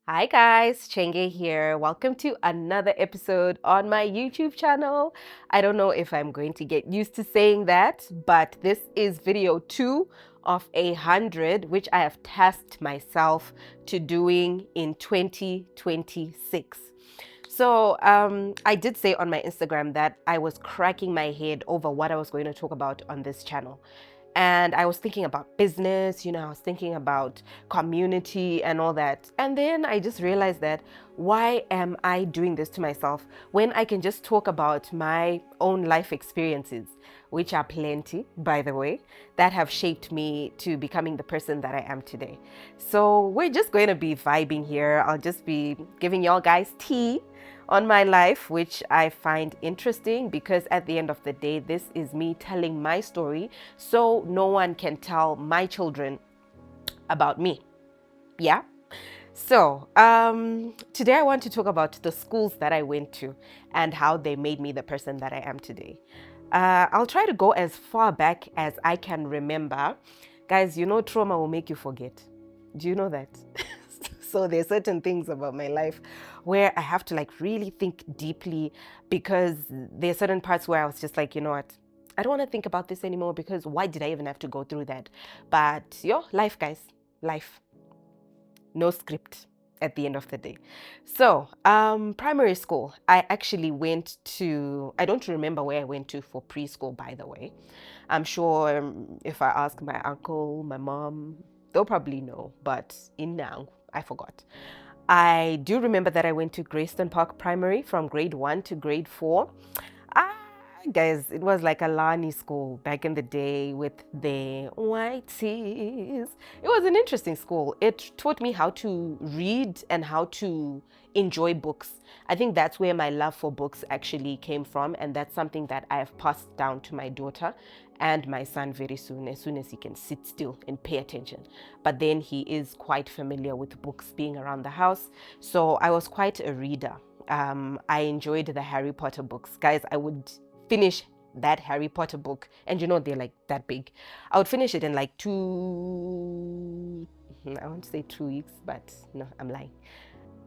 Hi guys, Chenge here. Welcome to another episode on my YouTube channel. I don't know if I'm going to get used to saying that, but this is video 2 of 100, which I have tasked myself to doing in 2026. I did say on my Instagram that I was cracking my head over what I was going to talk about on this channel. And I was thinking about business, I was thinking about community and all that. And then I just realized that why am I doing this to myself when I can just talk about my own life experiences, which are plenty, by the way, that have shaped me to becoming the person that I am today. So we're just going to be vibing here. I'll just be giving y'all guys tea on my life, which I find interesting because at the end of the day, this is me telling my story so no one can tell my children about me. Yeah. Today I want to talk about the schools that I went to and how they made me the person that I am today. I'll try to go as far back as I can remember. Guys, trauma will make you forget. Do you know that? So there's certain things about my life where I have to really think deeply because there's certain parts where I was just like, you know what? I don't want to think about this anymore because why did I even have to go through that? But life, guys, life. No script at the end of the day. Primary school, I actually went to, I don't remember where I went to for preschool, by the way. I'm sure if I ask my uncle, my mom, they'll probably know, but in now, I forgot. I do remember that I went to Greyston Park Primary from grade 1 to grade 4. Ah, guys, it was like a Lani school back in the day with the white tees. It was an interesting school. It taught me how to read and how to enjoy books. I think that's where my love for books actually came from, and that's something that I have passed down to my daughter and my son very soon, as soon as he can sit still and pay attention. But then he is quite familiar with books being around the house. So I was quite a reader. I enjoyed the Harry Potter books. Guys, I would finish that Harry Potter book, and they're like that big. I would finish it in like I want to say 2 weeks, but no, I'm lying.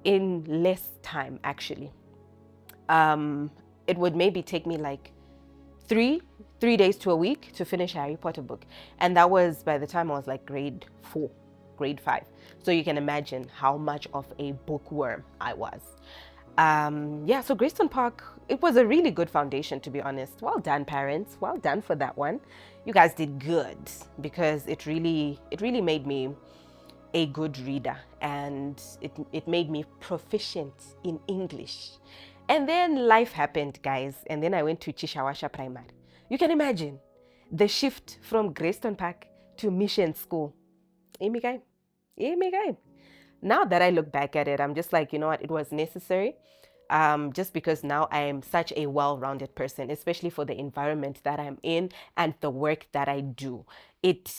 In less time, actually. It would maybe take me like three days to a week to finish Harry Potter book. And that was by the time I was like grade 4, grade 5. So you can imagine how much of a bookworm I was. So Greyston Park, it was a really good foundation, to be honest. Well done, parents. Well done for that one. You guys did good because it really made me a good reader, and it made me proficient in English. And then life happened, guys, and then I went to Chishawasha Primary. You can imagine the shift from Greyston Park to Mission School. Imigai. Now that I look back at it, I'm just like, you know what, it was necessary. Just because now I am such a well-rounded person, especially for the environment that I'm in and the work that I do. It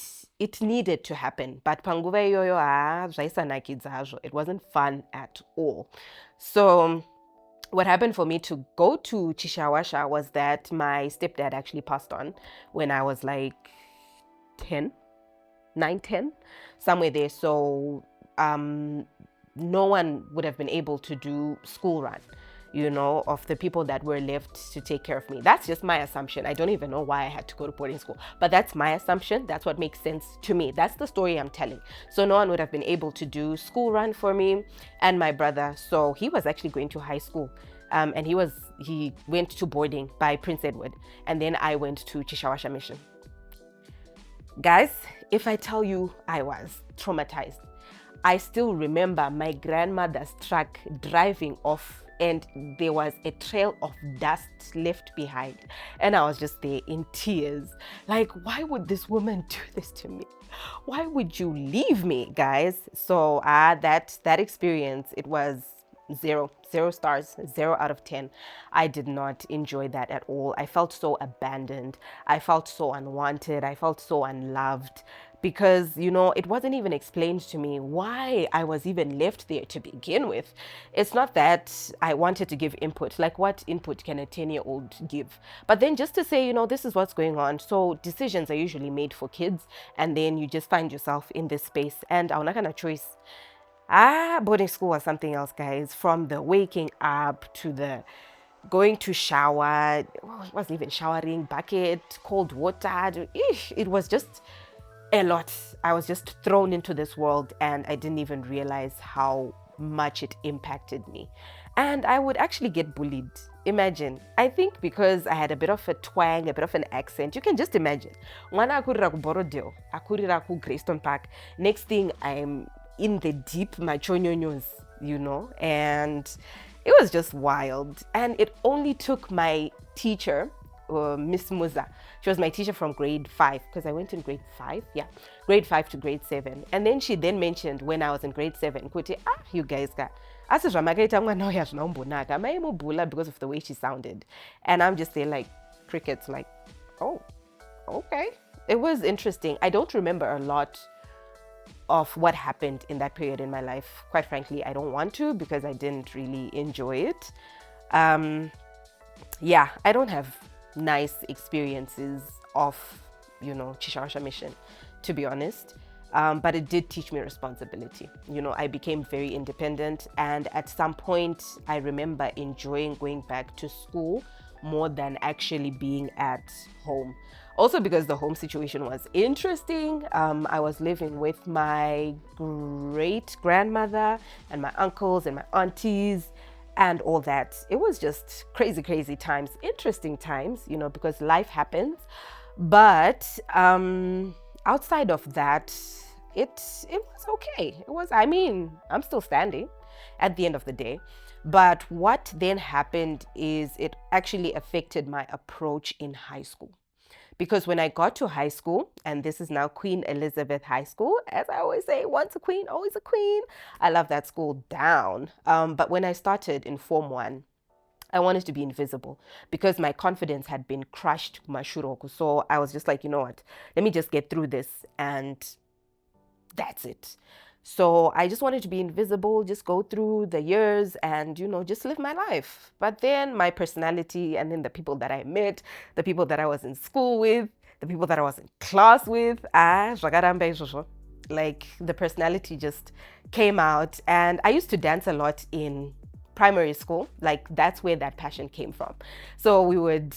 needed to happen, but panguva yoyo it wasn't fun at all. So what happened for me to go to Chishawasha was that my stepdad actually passed on when I was like 10, 9, 10, somewhere there. So no one would have been able to do school run, of the people that were left to take care of me. That's just my assumption. I don't even know why I had to go to boarding school, but that's my assumption. That's what makes sense to me. That's the story I'm telling. So no one would have been able to do school run for me and my brother. So he was actually going to high school. And he went to boarding by Prince Edward. And then I went to Chishawasha Mission. Guys, if I tell you I was traumatized, I still remember my grandmother's truck driving off and there was a trail of dust left behind. And I was just there in tears. Like, why would this woman do this to me? Why would you leave me, guys? So that experience, it was 0 stars, 0 out of 10. I did not enjoy that at all. I felt so abandoned. I felt so unwanted. I felt so unloved because, it wasn't even explained to me why I was even left there to begin with. It's not that I wanted to give input. Like, what input can a 10-year-old give? But then just to say, this is what's going on. So decisions are usually made for kids, and then you just find yourself in this space, and I'm not gonna choice. Boarding school was something else, guys. From the waking up to the going to shower, well, it wasn't even showering, bucket, cold water. It was just a lot. I was just thrown into this world and I didn't even realize how much it impacted me. And I would actually get bullied. Imagine. I think because I had a bit of a twang, a bit of an accent. You can just imagine. Mwana akurira ku Borodale, akurira ku Greystone Park. Next thing, I'm in the deep machonyonyos, and it was just wild. And it only took my teacher, Miss Muza. She was my teacher from grade 5 because I went in grade 5. Yeah, grade 5 to grade 7. And then she then mentioned when I was in grade 7, Kuti, you guys got. Because of the way she sounded. And I'm just there like crickets, like, oh, okay. It was interesting. I don't remember a lot of what happened in that period in my life. Quite frankly, I don't want to because I didn't really enjoy it. Yeah, I don't have nice experiences of, Chishawasha Mission, to be honest. But it did teach me responsibility. I became very independent, and at some point, I remember enjoying going back to school more than actually being at home. Also because the home situation was interesting. I was living with my great grandmother and my uncles and my aunties and all that. It was just crazy, crazy times, interesting times, because life happens. But outside of that, it was okay. I'm still standing at the end of the day. But what then happened is it actually affected my approach in high school. Because when I got to high school, and this is now Queen Elizabeth High School, as I always say, once a queen, always a queen. I love that school down. But when I started in Form 1, I wanted to be invisible because my confidence had been crushed, Mashuroku. So I was just like, you know what? Let me just get through this and that's it. So I just wanted to be invisible, just go through the years and, just live my life. But then my personality and then the people that I met, the people that I was in school with, the people that I was in class with, like the personality just came out. And I used to dance a lot in primary school. Like that's where that passion came from. So we would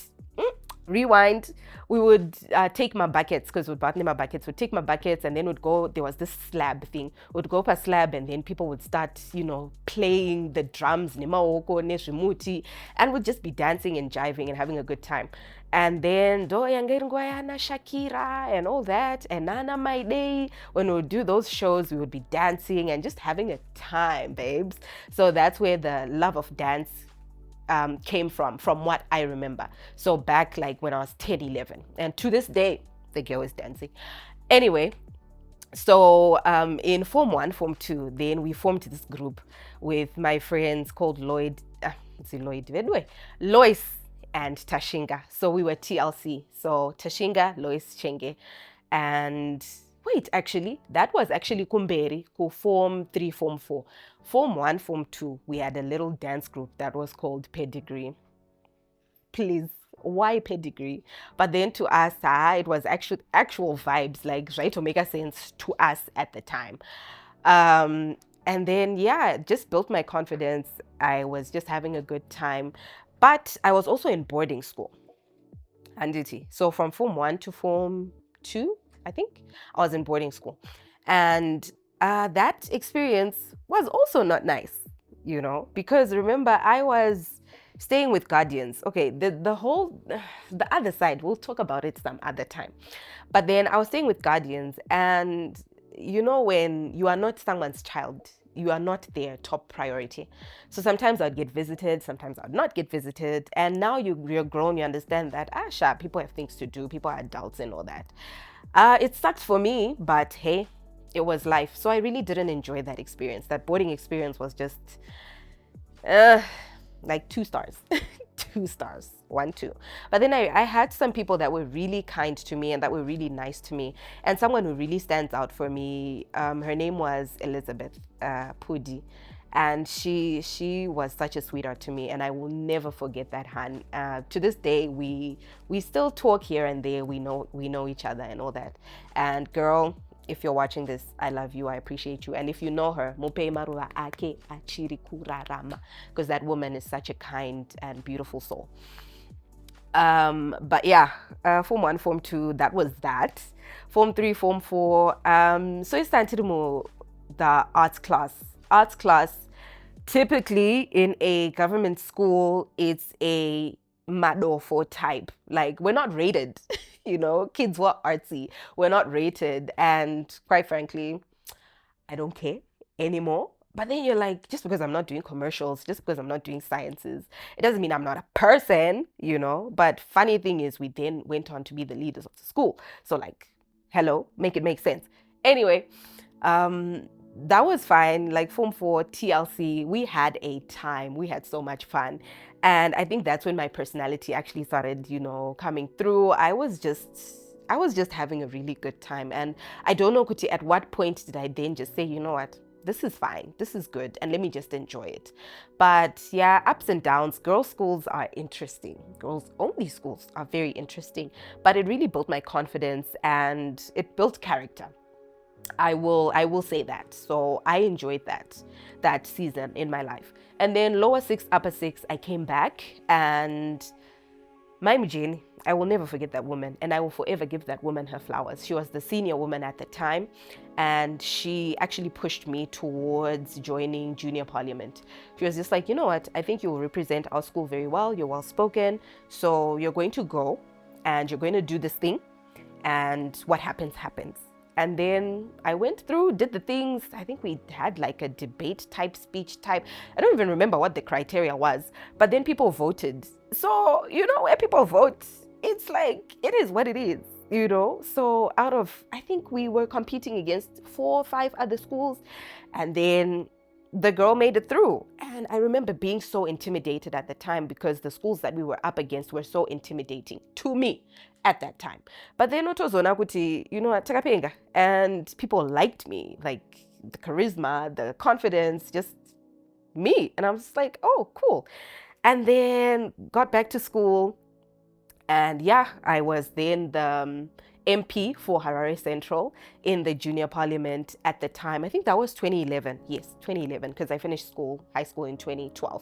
rewind, we would take my buckets, because we'd bought my buckets, we'd take my buckets and then we'd go, there was this slab thing, we'd go up a slab and then people would start, playing the drums, and we'd just be dancing and jiving and having a good time. And then Do Yangerngwayana Shakira and all that, and Nana My Day, when we would do those shows, we would be dancing and just having a time, babes. So that's where the love of dance came from what I remember. So back like when I was 10, 11. And to this day, the girl is dancing. Anyway, so in Form 1, Form 2, then we formed this group with my friends called Lois and Tashinga. So we were TLC. So Tashinga, Lois, Chenge. And wait, actually, that was actually Kumberi, who Form 3, Form 4. Form 1, Form 2, we had a little dance group that was called Pedigree. Please, why Pedigree? But then to us, it was actual vibes, like try to make a sense to us at the time. And then, yeah, just built my confidence. I was just having a good time. But I was also in boarding school. Anditi. So from Form 1 to Form 2, I think, I was in boarding school. And that experience was also not nice, because remember, I was staying with guardians. Okay, the other side, we'll talk about it some other time. But then I was staying with guardians, and when you are not someone's child, you are not their top priority. So sometimes I'd get visited, sometimes I'd not get visited. And now you're grown, you understand that, sure, people have things to do, people are adults and all that. It sucked for me, but hey, it was life. So I really didn't enjoy that experience. That boarding experience was just like 2 stars. 2 stars, 1, 2. But then I had some people that were really kind to me and that were really nice to me. And someone who really stands out for me, her name was Elizabeth Pudi. And she was such a sweetheart to me, and I will never forget that, Han. To this day, we still talk here and there. We know each other and all that. And girl, If you're watching this, I love you, I appreciate you. And if you know her, Mupe Marua Ake Achiri Kurarama, because that woman is such a kind and beautiful soul. But yeah, Form 1, Form 2, that was that. Form 3, Form 4, so I started the arts class. Arts class, typically in a government school, it's a Madofo type. Like, we're not rated, kids were artsy. We're not rated. And quite frankly, I don't care anymore. But then you're like, just because I'm not doing commercials, just because I'm not doing sciences, it doesn't mean I'm not a person. But funny thing is, we then went on to be the leaders of the school. So, like, hello, make it make sense. Anyway, that was fine. Like, Form 4, TLC, we had a time. We had so much fun. And I think that's when my personality actually started, coming through. I was just having a really good time. And I don't know, Kuti, at what point did I then just say, you know what? This is fine. This is good. And let me just enjoy it. But yeah, ups and downs. Girls' schools are interesting. Girls' only schools are very interesting. But it really built my confidence and it built character. I will say that. So I enjoyed that season in my life. And then lower 6, upper 6, I came back and my Jane, I will never forget that woman, and I will forever give that woman her flowers. She was the senior woman at the time, and she actually pushed me towards joining junior parliament. She was just like, you know what, I think you will represent our school very well. You're well spoken, so you're going to go and you're going to do this thing, and what happens, happens. And then I went through, did the things. I think we had like a debate type, speech type. I don't even remember what the criteria was, but then people voted. So, where people vote, it's like, it is what it is, So out of, I think we were competing against 4 or 5 other schools. And then the girl made it through. And I remember being so intimidated at the time because the schools that we were up against were so intimidating to me at that time. But then otozona kuti, takapenga. And people liked me, like the charisma, the confidence, just me. And I was like, oh, cool. And then got back to school. And yeah, I was then the MP for Harare Central in the junior parliament at the time. I think that was 2011. Yes, 2011, because I finished high school in 2012.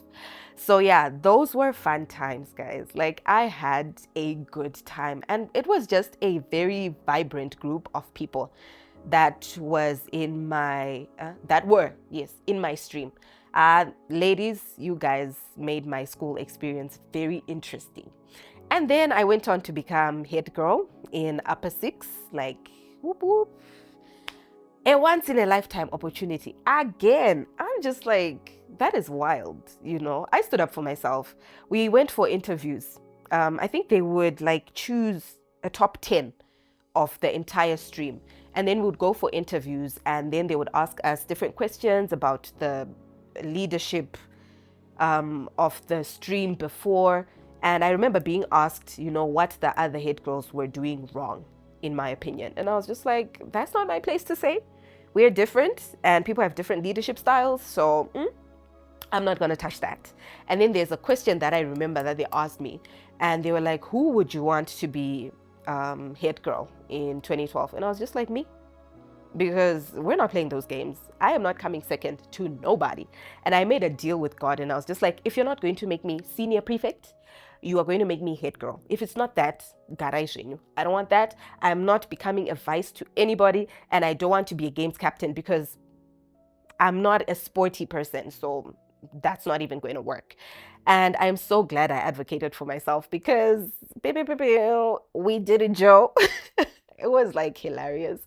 So yeah, those were fun times, guys. Like, I had a good time. And it was just a very vibrant group of people that was in my, in my stream. Ladies, you guys made my school experience very interesting. And then I went on to become head girl in upper 6, like, whoop, whoop. A once in a lifetime opportunity. Again, I'm just like, that is wild, I stood up for myself. We went for interviews. I think they would like choose a top 10 of the entire stream. And then we would go for interviews, and then they would ask us different questions about the leadership of the stream before. And I remember being asked, what the other head girls were doing wrong, in my opinion. And I was just like, that's not my place to say. We're different and people have different leadership styles. So I'm not going to touch that. And then there's a question that I remember that they asked me. And they were like, who would you want to be head girl in 2012? And I was just like, me. Because we're not playing those games. I am not coming second to nobody. And I made a deal with God, and I was just like, if you're not going to make me senior prefect, you are going to make me head girl. If it's not that, I don't want that. I'm not becoming a vice to anybody, and I don't want to be a games captain because I'm not a sporty person. So that's not even going to work. And I'm so glad I advocated for myself because we did it, Joe. It was like hilarious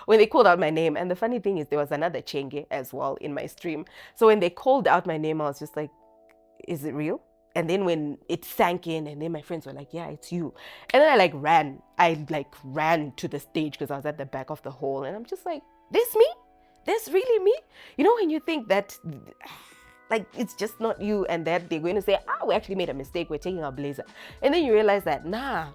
when they called out my name. And the funny thing is, there was another Chenge as well in my stream. So when they called out my name, I was just like, is it real? And then when it sank in, and then my friends were like, yeah, it's you. And then I ran to the stage because I was at the back of the hall. And I'm just like, this me? This really me? When you think that like it's just not you, and that they're going to say, we actually made a mistake, we're taking our blazer. And then you realize that, nah,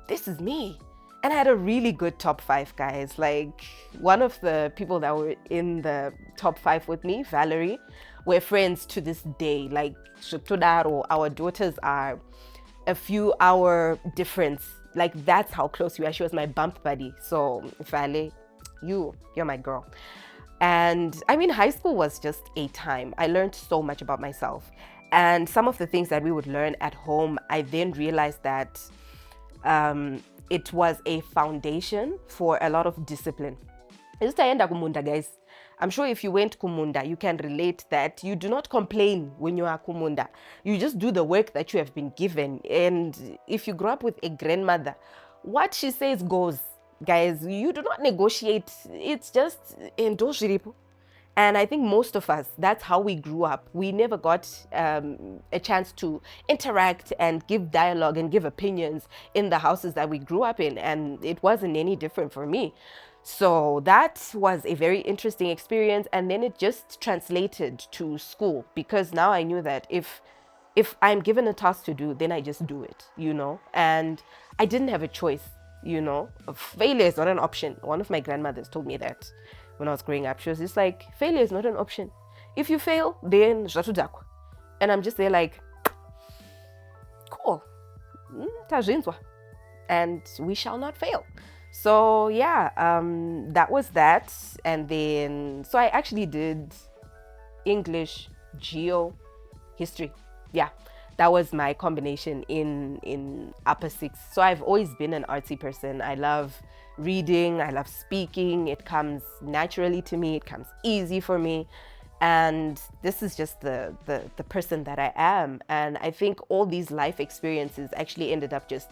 this is me. And I had a really good top 5, guys. Like, one of the people that were in the top 5 with me, Valerie, we're friends to this day. Like, our daughters are a few hour difference. Like, that's how close we are. She was my bump buddy. So, Vale, you're my girl. And I mean, high school was just a time. I learned so much about myself. And some of the things that we would learn at home, I then realized that it was a foundation for a lot of discipline. Just ayenda kumunda, guys. I'm sure if you went kumunda, you can relate that you do not complain when you are kumunda. You just do the work that you have been given. And if you grow up with a grandmother, what she says goes. Guys, you do not negotiate. It's just endoshiripo. And I think most of us, that's how we grew up. We never got a chance to interact and give dialogue and give opinions in the houses that we grew up in. And it wasn't any different for me. So that was a very interesting experience. And then it just translated to school, because now I knew that if I'm given a task to do, then I just do it, and I didn't have a choice. Failure is not an option. One of my grandmothers told me that when I was growing up. She was just like, failure is not an option. If you fail, then zvatudakwa. And I'm just there like, cool, tazvinzwa, and we shall not fail. So yeah, that was that. And then, so I actually did English, geo, history. Yeah, that was my combination in upper six. So I've always been an artsy person. I love reading, I love speaking. It comes naturally to me, it comes easy for me. And this is just the person that I am. And I think all these life experiences actually ended up just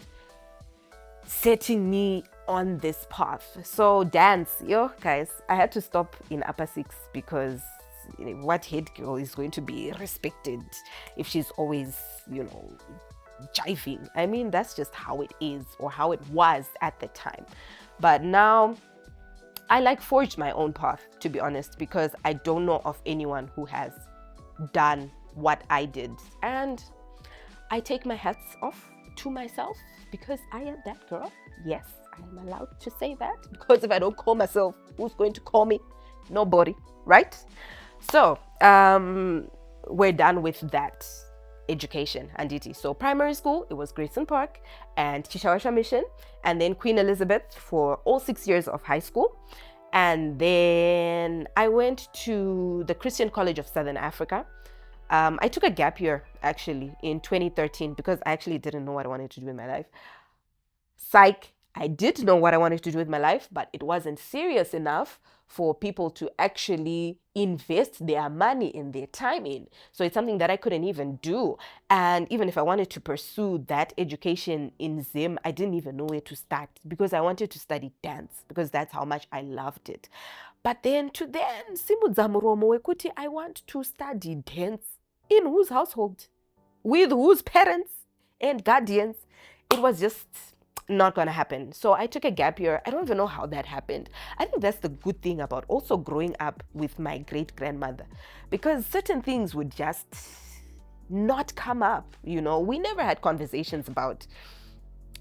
setting me on this path. So dance, guys, I had to stop in upper six, because what head girl is going to be respected if she's always, jiving? I mean, that's just how it is, or how it was at the time. But now I forged my own path, to be honest, because I don't know of anyone who has done what I did. And I take my hats off to myself, because I am that girl. Yes, I am allowed to say that, because if I don't call myself, who's going to call me? Nobody, right? So we're done with that education, Anditi. So primary school, it was Grayson Park and Chishawasha Mission, and then Queen Elizabeth for all 6 years of high school. And then I went to the Christian College of Southern Africa. I took a gap year actually in 2013, because I actually didn't know what I wanted to do in my life. Psych, I did know what I wanted to do with my life, but it wasn't serious enough for people to actually invest their money and their time in. So it's something that I couldn't even do. And even if I wanted to pursue that education in Zim, I didn't even know where to start, because I wanted to study dance, because that's how much I loved it. But then simudzamoromo wekuti I want to study dance in whose household, with whose parents and guardians. It was just not gonna happen. So I took a gap year. I don't even know how that happened. I think that's the good thing about also growing up with my great grandmother, because certain things would just not come up. We never had conversations about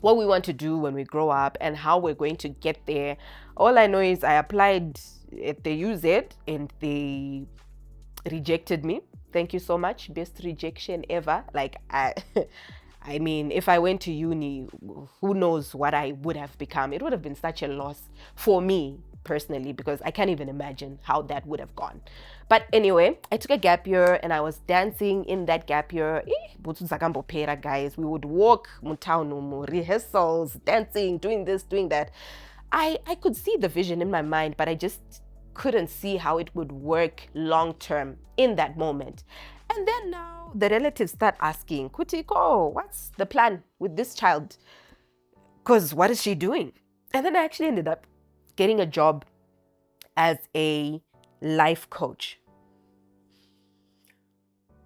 what we want to do when we grow up and how we're going to get there. All I know is I applied at the UZ and they rejected me. Thank you so much. Best rejection ever. I mean, if I went to uni, who knows what I would have become. It would have been such a loss for me personally, because I can't even imagine how that would have gone. But anyway, I took a gap year and I was dancing in that gap year. Guys, we would walk mutaunumu, rehearsals, dancing, doing this, doing that. I could see the vision in my mind, but I just couldn't see how it would work long term in that moment. And then now the relatives start asking, Kutiko, what's the plan with this child? Because what is she doing? And then I actually ended up getting a job as a life coach.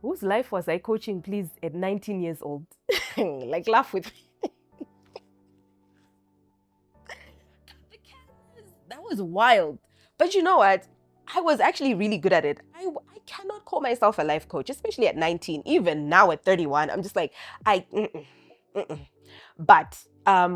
Whose life was I coaching, please, at 19 years old? Laugh with me. That was wild. But you know what? I was actually really good at it. I cannot call myself a life coach, especially at 19. Even now at 31, I'm just like, But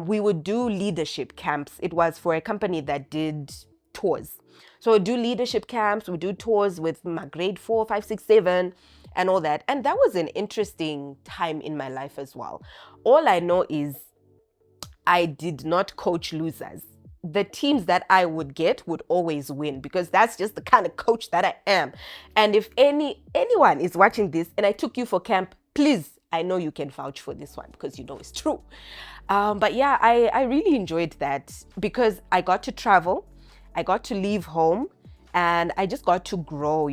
we would do leadership camps. It was for a company that did tours. So we'd do leadership camps, we do tours with my grade 4, 5, 6, 7, and all that. And that was an interesting time in my life as well. All I know is I did not coach losers. the teams that I would get would always win, because that's just the kind of coach that I am. And if anyone is watching this and I took you for camp, please, I know you can vouch for this one because you know it's true. But yeah, I really enjoyed that because I got to travel, I got to leave home, and I just got to grow,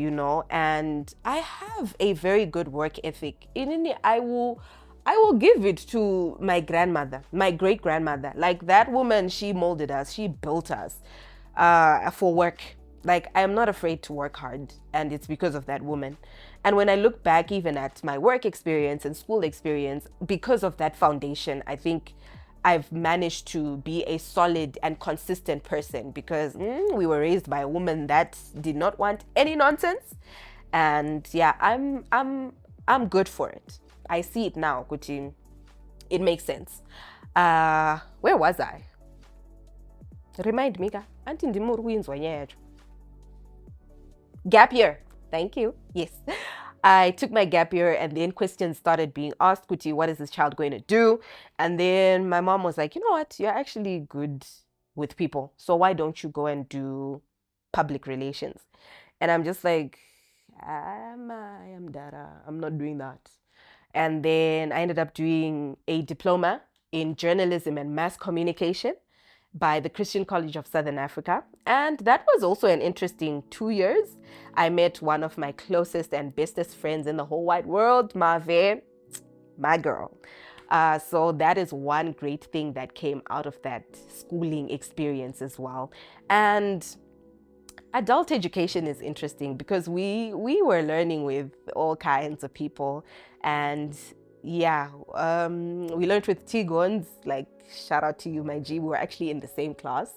and I have a very good work ethic. I will give it to my grandmother, my great grandmother. Like, that woman, she molded us, she built us for work. Like, I'm not afraid to work hard, and it's because of that woman. And when I look back even at my work experience and school experience, because of that foundation, I think I've managed to be a solid and consistent person, because we were raised by a woman that did not want any nonsense. And yeah, I'm good for it. I see it now, Kuti. It makes sense. Where was I? Remind me, Auntie Ndimuru wins one year. Gap year. Thank you. Yes. I took my gap year, and then questions started being asked, Kuti, what is this child going to do? And then my mom was like, you know what? You're actually good with people. So why don't you go and do public relations? And I'm just like, I am Dara. I'm not doing that. And then I ended up doing a diploma in journalism and mass communication by the Christian College of Southern Africa. And that was also an interesting 2 years. I met one of my closest and bestest friends in the whole wide world, Mave, my girl. So that is one great thing that came out of that schooling experience as well. And adult education is interesting because we were learning with all kinds of people. And yeah, we learned with Tigons, like, shout out to you, my G. We were actually in the same class.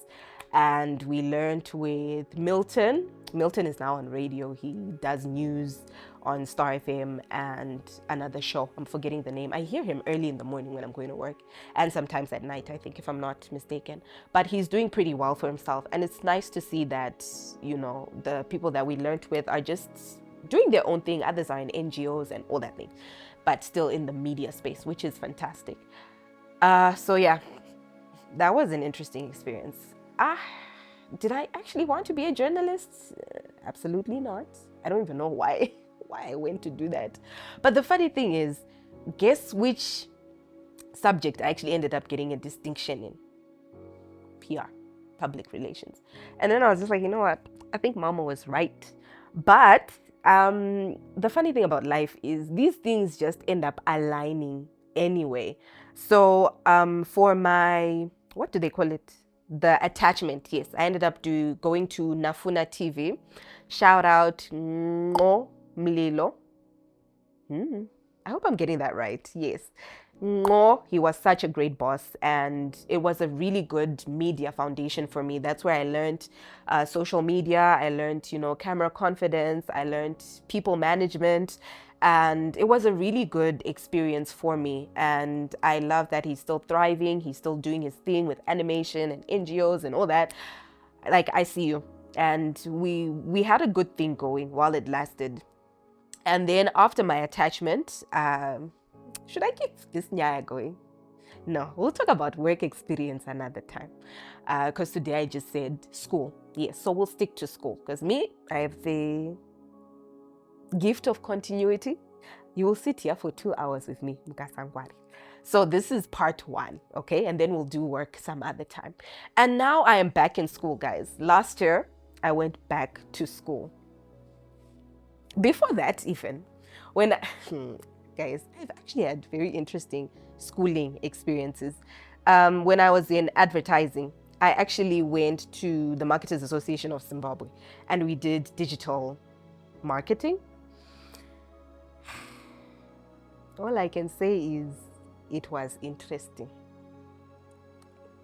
And we learned with Milton. Milton is now on radio. He does news on Star FM and another show. I'm forgetting the name. I hear him early in the morning when I'm going to work, and sometimes at night, I think, if I'm not mistaken. But he's doing pretty well for himself. And it's nice to see that, the people that we learned with are just doing their own thing. Others are in NGOs and all that thing, but still in the media space, which is fantastic. So yeah, that was an interesting experience. Did I actually want to be a journalist? Absolutely not. I don't even know why I went to do that. But the funny thing is, guess which subject I actually ended up getting a distinction in? PR, public relations. And then I was just like, you know what? I think Mama was right. But the funny thing about life is these things just end up aligning anyway. So for my, what do they call it? The attachment, yes. I ended up going to Nafuna TV. Shout out Ngo Mlilo. I hope I'm getting that right. Yes. Ngo, he was such a great boss, and it was a really good media foundation for me. That's where I learned social media. I learned, camera confidence. I learned people management. And it was a really good experience for me. And I love that he's still thriving. He's still doing his thing with animation and NGOs and all that. Like, I see you. And we had a good thing going while it lasted. And then after my attachment, should I keep this nyaya going? No, we'll talk about work experience another time. Because today I just said school. Yes, so we'll stick to school. Because me, I have the gift of continuity. You will sit here for 2 hours with me, Mukasangwari. So this is part 1, okay? And then we'll do work some other time. And now I am back in school, guys. Last year, I went back to school. Before that, even, guys, I've actually had very interesting schooling experiences. When I was in advertising, I actually went to the Marketers Association of Zimbabwe, and we did digital marketing. All I can say is it was interesting.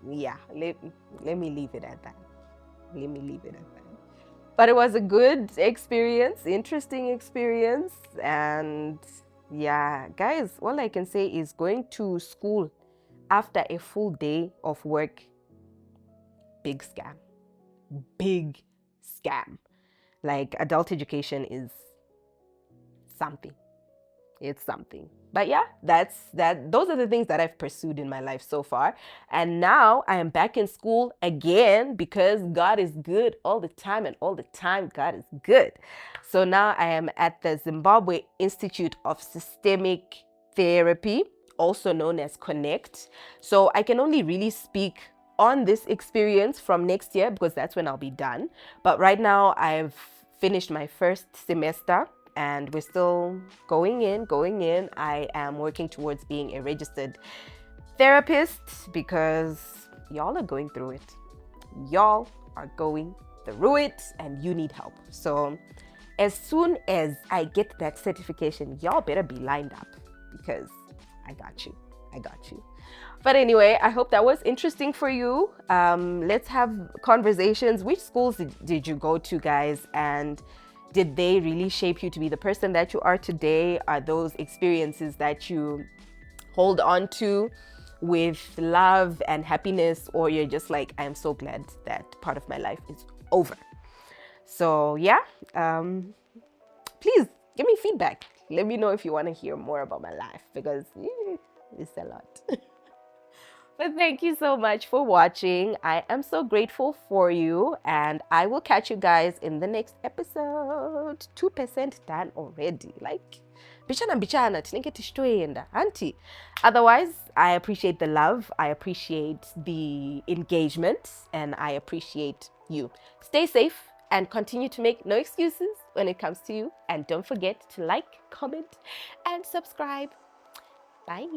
Yeah, let me leave it at that. Let me leave it at that. But it was a good experience, interesting experience. And yeah, guys, all I can say is going to school after a full day of work, big scam. Big scam. Like, adult education is something. It's something. But yeah, those are the things that I've pursued in my life so far. And now I am back in school again because God is good all the time, and all the time God is good. So now I am at the Zimbabwe Institute of Systemic Therapy, also known as Connect. So I can only really speak on this experience from next year because that's when I'll be done. But right now I've finished my first semester and we're still going in. I am working towards being a registered therapist because y'all are going through it. Y'all are going through it and you need help. So as soon as I get that certification, y'all better be lined up because I got you. I got you. But anyway, I hope that was interesting for you. Let's have conversations. Which schools did you go to, guys? And did they really shape you to be the person that you are today? Are those experiences that you hold on to with love and happiness, or you're just like, I'm so glad that part of my life is over? So yeah, please give me feedback. Let me know if you want to hear more about my life because it's a lot. But thank you so much for watching. I am so grateful for you, and I will catch you guys in the next episode. 2% done already. Like, bichana tinenge tishtoenda auntie. Otherwise, I appreciate the love, I appreciate the engagement, and I appreciate you. Stay safe and continue to make no excuses when it comes to you. And don't forget to like, comment, and subscribe. Bye.